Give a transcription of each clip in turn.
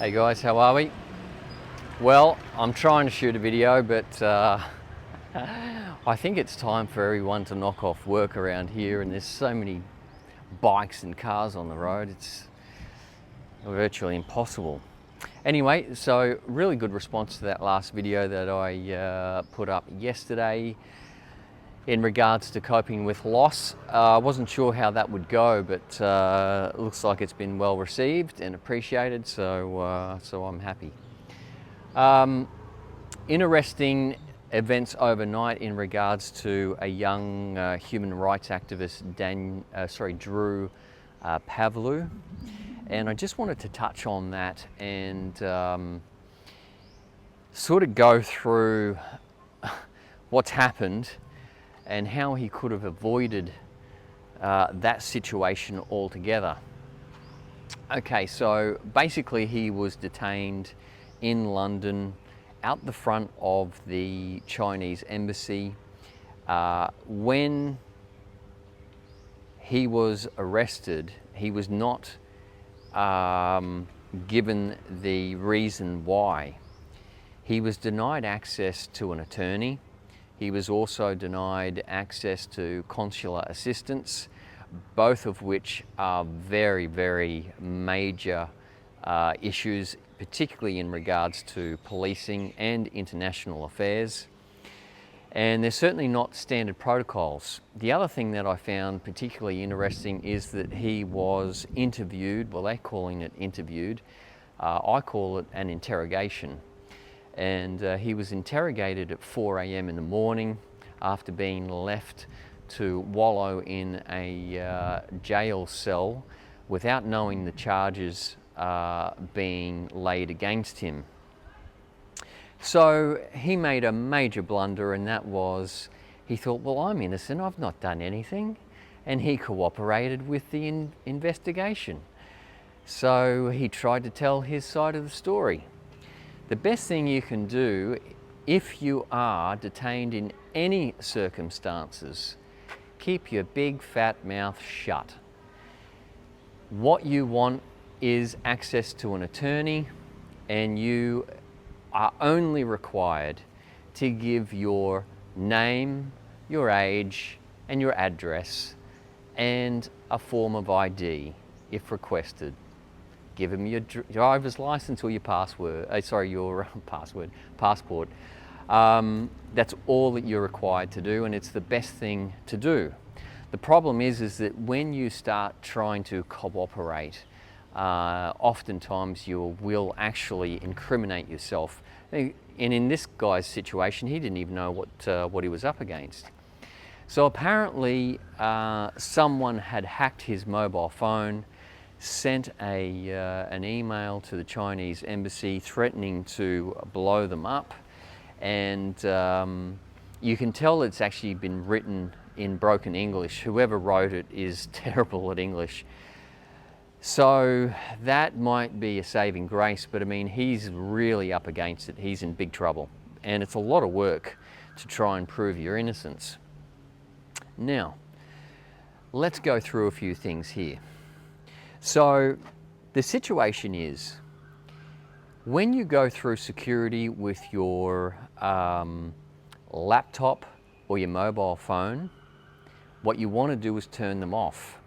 Hey guys, how are we? Well, I'm trying to shoot a video, but I think it's time for everyone to knock off work around here, and there's so many bikes and cars on the road, it's virtually impossible. Anyway, so really good response to that last video that I put up yesterday in regards to coping with loss. I wasn't sure how that would go, but it looks like it's been well received and appreciated, so I'm happy. Interesting events overnight in regards to a young human rights activist, Drew Pavlou, and I just wanted to touch on that and sort of go through what's happened and how he could have avoided that situation altogether. Okay, so basically he was detained in London out the front of the Chinese embassy. When he was arrested, he was not given the reason why. He was denied access to an attorney. He was also denied access to consular assistance, both of which are very, very major issues, particularly in regards to policing and international affairs. And they're certainly not standard protocols. The other thing that I found particularly interesting is that he was interviewed, well, they're calling it interviewed, I call it an interrogation. And he was interrogated at 4 a.m. in the morning after being left to wallow in a jail cell without knowing the charges being laid against him. So he made a major blunder, and that was, he thought, well, I'm innocent, I've not done anything, and he cooperated with the investigation. So he tried to tell his side of the story. The best thing you can do if you are detained in any circumstances, keep your big fat mouth shut. What you want is access to an attorney, and you are only required to give your name, your age, and your address, and a form of ID if requested. Give him your driver's license or your passport. That's all that you're required to do, and it's the best thing to do. The problem is that when you start trying to cooperate, oftentimes you will actually incriminate yourself. And in this guy's situation, he didn't even know what he was up against. So apparently someone had hacked his mobile phone, sent an email to the Chinese embassy threatening to blow them up, and you can tell it's actually been written in broken English. Whoever wrote it is terrible at English. So that might be a saving grace, but I mean, he's really up against it. He's in big trouble, and it's a lot of work to try and prove your innocence. Now, let's go through a few things here. So the situation is, when you go through security with your laptop or your mobile phone, what you want to do is turn them off.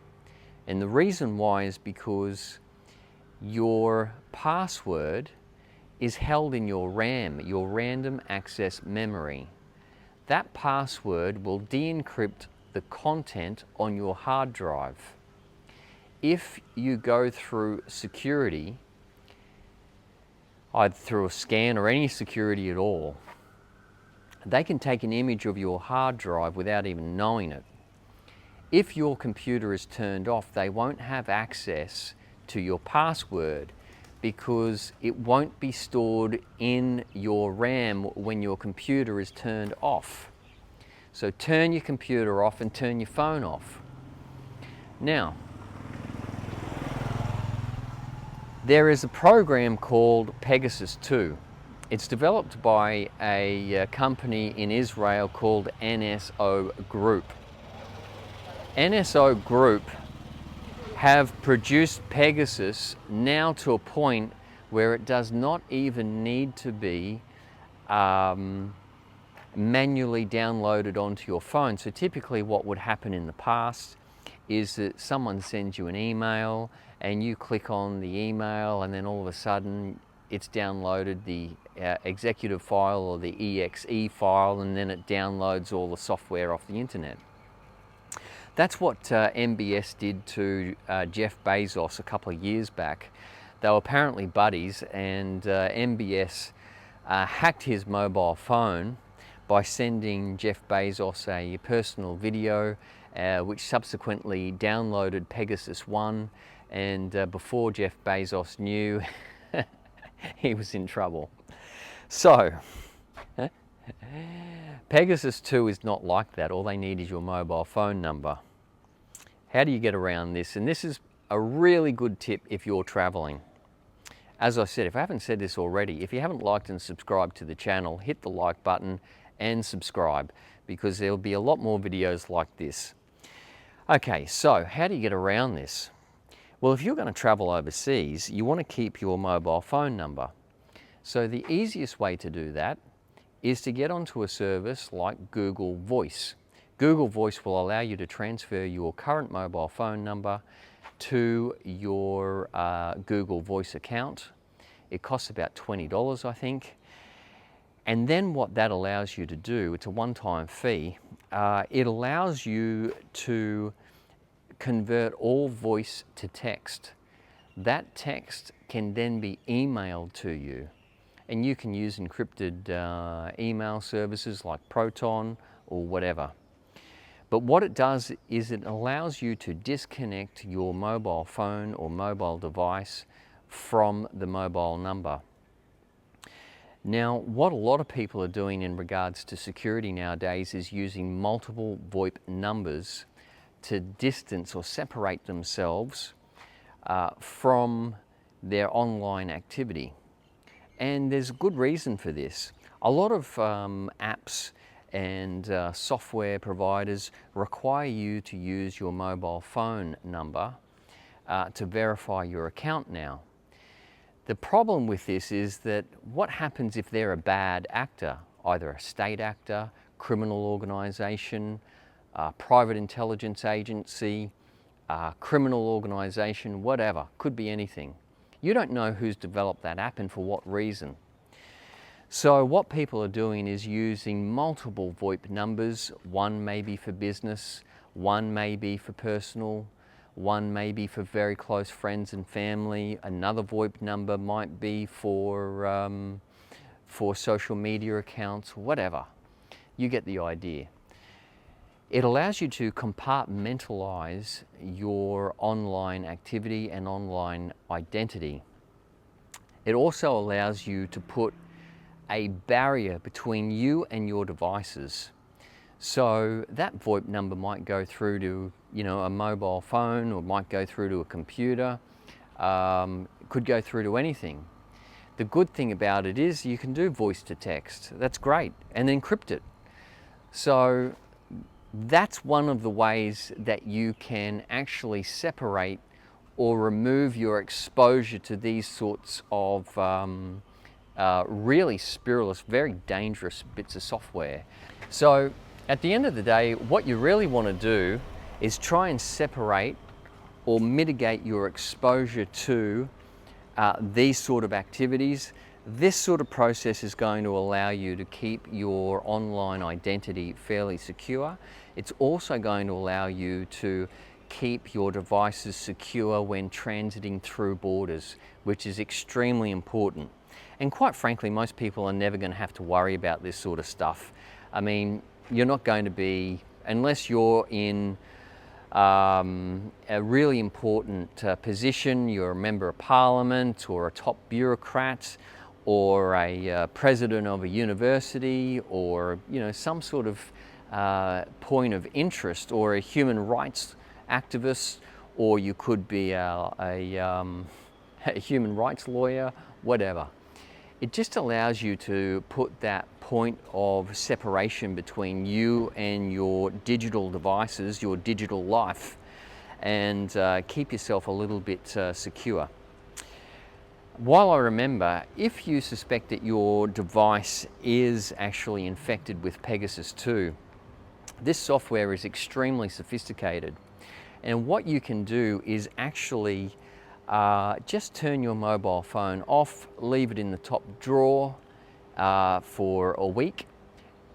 And the reason why is because your password is held in your RAM, your random access memory. That password will de-encrypt the content on your hard drive. If you go through security, either through a scan or any security at all, they can take an image of your hard drive without even knowing it. If your computer is turned off, they won't have access to your password because it won't be stored in your RAM when your computer is turned off. So turn your computer off and turn your phone off. Now, there is a program called Pegasus 2. It's developed by a company in Israel called NSO Group. NSO Group have produced Pegasus now to a point where it does not even need to be manually downloaded onto your phone. So typically what would happen in the past is that someone sends you an email and you click on the email, and then all of a sudden it's downloaded the executive file or the exe file, and then it downloads all the software off the internet. That's what MBS did to Jeff Bezos a couple of years back. They were apparently buddies, and MBS hacked his mobile phone by sending Jeff Bezos a personal video, which subsequently downloaded Pegasus 1, and before Jeff Bezos knew, he was in trouble. So, Pegasus 2 is not like that. All they need is your mobile phone number. How do you get around this? And this is a really good tip if you're traveling. As I said, if I haven't said this already, if you haven't liked and subscribed to the channel, hit the like button and subscribe, because there'll be a lot more videos like this. Okay, so how do you get around this? Well, if you're going to travel overseas, you want to keep your mobile phone number. So the easiest way to do that is to get onto a service like Google Voice. Google Voice will allow you to transfer your current mobile phone number to your Google Voice account. It costs about $20, I think. And then what that allows you to do, it's a one-time fee, it allows you to convert all voice to text. That text can then be emailed to you, and you can use encrypted email services like Proton or whatever. But what it does is it allows you to disconnect your mobile phone or mobile device from the mobile number. Now, what a lot of people are doing in regards to security nowadays is using multiple VoIP numbers to distance or separate themselves from their online activity. And there's a good reason for this. A lot of apps and software providers require you to use your mobile phone number to verify your account now. The problem with this is that what happens if they're a bad actor, either a state actor, criminal organization, private intelligence agency, criminal organization, whatever, could be anything. You don't know who's developed that app and for what reason. So what people are doing is using multiple VoIP numbers. One may be for business, one may be for personal, one may be for very close friends and family. Another VoIP number might be for social media accounts, whatever. You get the idea. It allows you to compartmentalize your online activity and online identity. It also allows you to put a barrier between you and your devices. So that VoIP number might go through to, a mobile phone, or might go through to a computer, could go through to anything. The good thing about it is you can do voice to text. That's great, and encrypt it. So that's one of the ways that you can actually separate or remove your exposure to these sorts of really spurious, very dangerous bits of software. So at the end of the day, what you really want to do is try and separate or mitigate your exposure to these sort of activities. This sort of process is going to allow you to keep your online identity fairly secure. It's also going to allow you to keep your devices secure when transiting through borders, which is extremely important. And quite frankly, most people are never going to have to worry about this sort of stuff. I mean, you're not going to be, unless you're in a really important position, you're a member of parliament or a top bureaucrat or a president of a university, or some sort of point of interest, or a human rights activist, or you could be a human rights lawyer, whatever. It just allows you to put that point of separation between you and your digital devices, your digital life, and keep yourself a little bit secure. While I remember, if you suspect that your device is actually infected with Pegasus 2, this software is extremely sophisticated. And what you can do is actually just turn your mobile phone off, leave it in the top drawer for a week,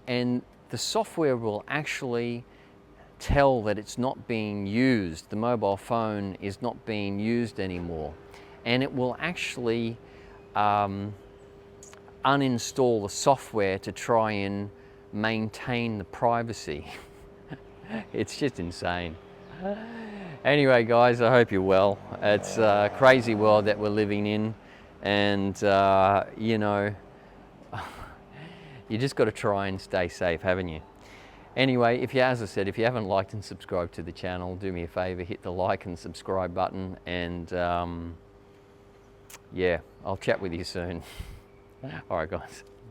and the software will actually tell that it's not being used. The mobile phone is not being used anymore. And it will actually uninstall the software to try and maintain the privacy. It's just insane. Anyway, guys, I hope you're well. It's a crazy world that we're living in, and you know, you just got to try and stay safe, haven't you? Anyway, as I said, if you haven't liked and subscribed to the channel, do me a favor, hit the like and subscribe button, and yeah, I'll chat with you soon. All right, guys.